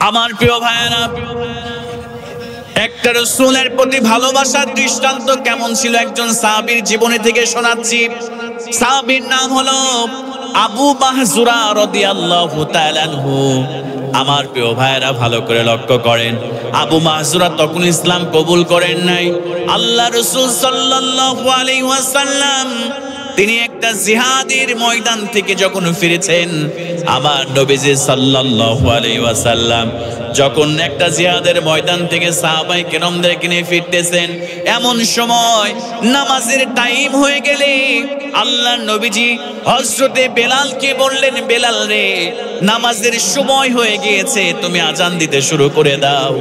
আমার প্রিয় ভাইয়েরা, একটা রাসূলের প্রতি ভালোবাসার দৃষ্টান্ত কেমন ছিল একজন সাহাবীর জীবনী থেকে শোনাচ্ছি। সাহাবীর নাম হলো আবু মাহজুরা রাদিয়াল্লাহু তাআলা আনহু। আমার প্রিয় ভাইয়েরা, ভালো করে লক্ষ্য করেন, আবু মাহজুরা তখন ইসলাম কবুল করেন নাই। আল্লাহ রাসূল সাল্লাল্লাহু আলাইহি ওয়াসাল্লাম তিনি একটা জিহাদের ময়দান থেকে যখন ফিরেছেন, আমার নবীজি সাল্লাল্লাহু আলাইহি ওয়াসাল্লাম যখন একটা জিহাদের ময়দান থেকে সাহাবায়ে কেরামদেরকে নিয়ে ফিরতেছেন, এমন সময় নামাজের টাইম হয়ে গেলে আল্লাহর নবীজি হযরতে বেলালকে বললেন, বেলাল রে, নামাজের সময় হয়ে গিয়েছে, তুমি আজান দিতে শুরু করে দাও।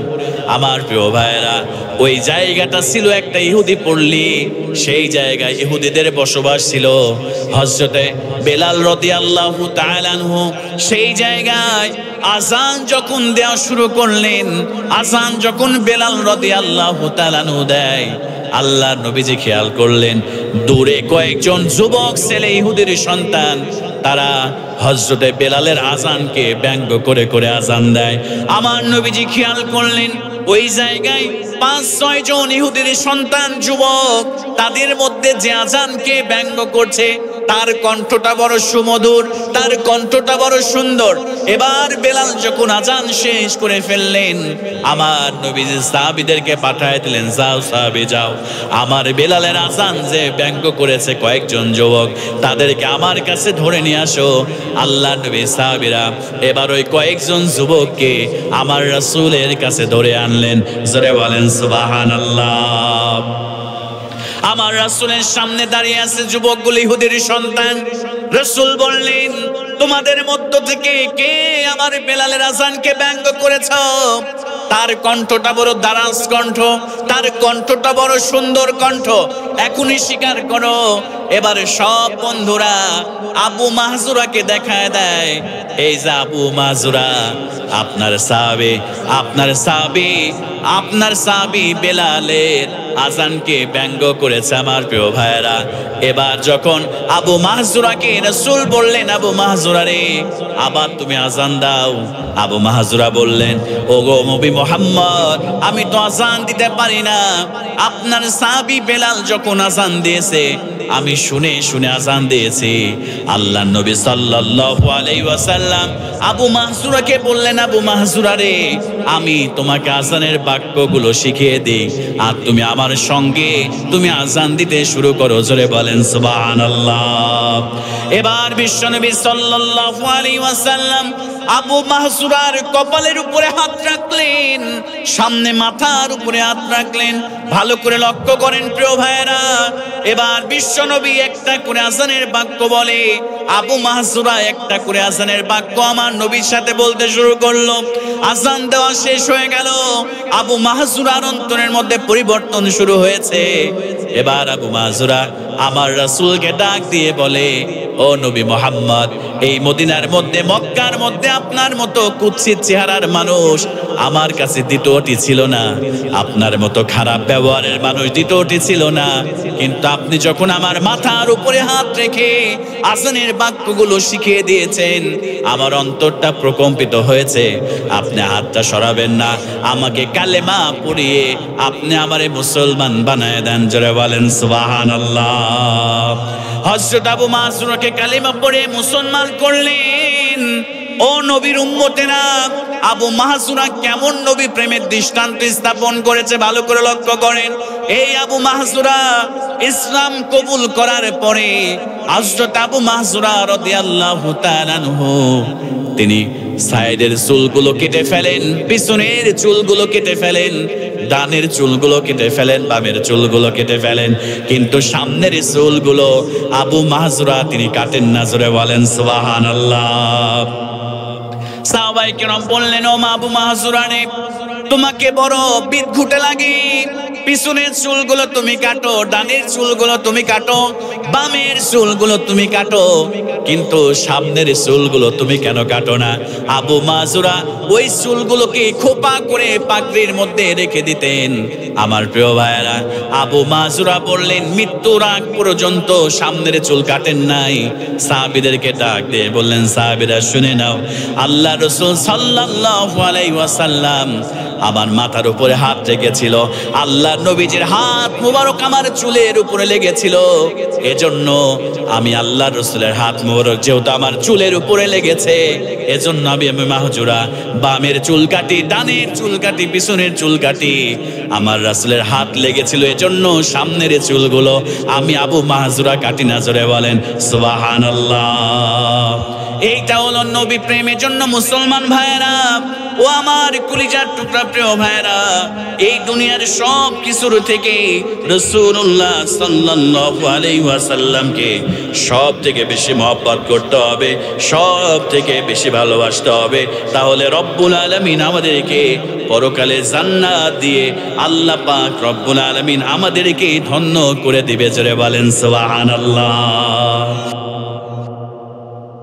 আমার প্রিয় ভাইয়েরা, ওই জায়গাটা ছিল একটা ইহুদি পল্লী, সেই জায়গায় ইহুদিদের বসবাস ছিল। হযরতে বেলাল রাদিয়াল্লাহু তাআলা আনহু সেই জায়গায় আজান যখন দেওয়া শুরু করলেন, আজান যখন বেলাল রাদিয়াল্লাহু তাআলা আনহু দেয়, আল্লাহর নবীজি খেয়াল করলেন দূরে কয়েকজন যুবক ছেলে, ইহুদির সন্তান, তারা হযরতে বেলালের আজানকে ব্যঙ্গ করে করে আজান দেয়। আমার নবীজি খেয়াল করলেন ওই জায়গায় ৫-৬ জন ইহুদির সন্তান যুবক, তাদের মধ্যে যে আজানকে ব্যঙ্গ করছে তার কণ্ঠটা বড় সুমধুর, তার কণ্ঠটা বড় সুন্দর। এবার বেলাল যখন আজান শেষ করে ফেললেন, আমার নবীজি সাহাবীদেরকে পাঠায় দিলেন, যাও সাহাবী যাও, আমার বেলালের আজান যে ব্যঙ্গ করেছে কয়েকজন যুবক, তাদেরকে আমার কাছে ধরে নিয়ে আসো। আল্লাহ নবী সাহাবীরা এবার ওই কয়েকজন যুবককে আমার রাসূলের কাছে ধরে আনলেন। জোরে বলেন সুবহানাল্লাহ। আমার রাসূলের সামনে দাঁড়িয়ে আছে যুবকগুলো, ইহুদির সন্তান। রাসূল বললেন, তোমাদের মধ্য থেকে কে আমার বেলালের আজানকে ব্যঙ্গ করেছ? তার কণ্ঠটা বড় দারাজ কণ্ঠ, তার কণ্ঠটা বড় সুন্দর কণ্ঠ, এখনই স্বীকার করো। এবার সব বন্ধুরা আবু মাহজুরাকে দেখায় দেয়, এই যে আবু মাহজুরা, আপনার সাহাবী, আপনার সাহাবী, আপনার সাহাবী বেলালের আজানকে ব্যঙ্গ করেছে। আমার প্রিয় ভাইয়েরা, এবার যখন আবু মাহজুরাকে রাসূল বললেন, আবু মাহজুরা রে, আবার তুমি আজান দাও। আবু মাহজুরা বললেন, ওগো নবী মুহাম্মদ, আমি তো আজান দিতে পারি না। আপনার সাহাবী বেলাল যখন আজান দিয়েছে, আমি শুনে শুনে আজান দিয়েছি। আল্লাহর নবী সাল্লাল্লাহু আলাইহি ওয়াসাল্লাম আবু মাহজুরাকে বললেন, আবু মাহজুরা রে, আমি তোমাকে আজানের বাক্যগুলো শিখিয়ে দিই, আর তুমি আমার সঙ্গে তুমি আজান দিতে শুরু করো। জোরে বলেন সুবহানাল্লাহ। এবার বিশ্বনবী সাল্লাল্লাহু আলাইহি ওয়াসাল্লাম আবু মাহজুরার কপালের উপরে হাত রাখলেন, সামনে মাথার উপরে হাত রাখলেন। ভালো করে লক্ষ্য করেন প্রিয় ভাইয়েরা, এবার বিশ্বনবী একটা করে আজানের বাক্য বলে, আবু মাহজুরা একটা করে আজানের বাক্য আমার নবীর সাথে বলতে শুরু করলো। আজান দেওয়া শেষ হয়ে গেল, আবু মাহজুরার অন্তরের মধ্যে পরিবর্তন শুরু হয়েছে। এবার আবু মাহজুরা আমার রাসূলকে ডাক দিয়ে বলে, ও নবী মুহাম্মদ, এই মদিনার মধ্যে, মক্কার মধ্যে আপনার মতো কুৎসিত চেহারার মানুষ আমার কাছে দ্বিতীয়টি ছিল না, আপনার মতো খারাপ ব্যবহারের মানুষ দ্বিতীয়টি ছিল না। কিন্তু আপনি যখন আমার মাথার উপরে হাত রেখে আজানের বাক্যগুলো শিখিয়ে দিয়েছেন, আমার অন্তরটা প্রকম্পিত হয়েছে। আপনি হাতটা সরাবেন না, আমাকে কালেমা পড়িয়ে আপনি আমারে মুসলমান বানায় দেন। জোরে বলেন সুবহানাল্লাহ। হযরত আবু মাহজুরাকে কালেমা পড়ে মুসলমান করলেন। ও নবীর উম্মতেরা, আবু মাহজুরা কেমন নবী প্রেমের দৃষ্টান্ত স্থাপন করেছে ভালো করে লক্ষ্য করেন। এই আবু মাহজুরা ইসলাম কবুল করার পরে হযরত আবু মাহজুরা রাদিয়াল্লাহু তাআলা আনহু তিনি সাইডের চুলগুলো কেটে ফেলেন, পিছনের চুলগুলো কেটে ফেলেন, ডানের চুলগুলো কেটে ফেলেন, বামের চুলগুলো কেটে ফেলেন, কিন্তু সামনের চুলগুলো আবু মাহজুরা তিনি কাটেন না। জোরে বলেন সুবহানাল্লাহ। সাহাবায়ে কেরাম বললেন, ও আবু মাহজুরা রে, তোমাকে বড় বিদঘুটে লাগে, পিছনের চুলগুলো তুমি কাটো, ডানের চুলগুলো তুমি কাটো, বামের চুলগুলো তুমি কাটো, কিন্তু সামনের চুলগুলো তুমি কেন কাটো না? আবু মাযুরা ওই চুলগুলোকে খোপা করে পাগড়ির মধ্যে রেখে দিতেন। আমার প্রিয় ভাইয়েরা, আবু মাযুরা বললেন মৃত্যুর আগ পর্যন্ত সামনের চুল কাটেন নাই। সাহাবীদেরকে ডাক দিয়ে বললেন, সাহাবীরা শুনে নাও, আল্লাহ রাসূল সাল্লাল্লাহু আলাইহি ওয়াসাল্লাম আমার মাথার উপরে হাত রেখেছিল, আল্লাহ নবীজির হাত মুবারক আমার চুলের উপরে লেগেছিল, এজন্য আমি আল্লাহ রাসূলের হাত মুবারক যেহেতু আমার চুলের উপরে লেগেছে, এজন্য আমি মাহজুরা বামের চুল কাটি, ডানের চুল কাটি, পিছনের চুল কাটি। আমার রাসূলের হাত লেগেছিল এজন্য সামনের চুলগুলো আমি আবু মাহজুরা কাটি না। জোরে বলেন সুবহানাল্লাহ। এইটা হলো নবী প্রেমের জন্য মুসলমান ভাইয়েরা ও আমার কলিজার টুকরা প্রিয় ভাইয়েরা, এই দুনিয়ার সব কিছুর থেকে রাসূলুল্লাহ সাল্লাল্লাহু আলাইহি ওয়াসাল্লামকে সব থেকে বেশি মহব্বত করতে হবে, সব থেকে বেশি ভালোবাসতে হবে। তাহলে রব্বুল আলামিন আমাদেরকে পরকালে জান্নাত দিয়ে আল্লাহ পাক রব্বুল আলামিন আমাদেরকে ধন্য করে দিবে। জোরে বলেন সুবহানাল্লাহ।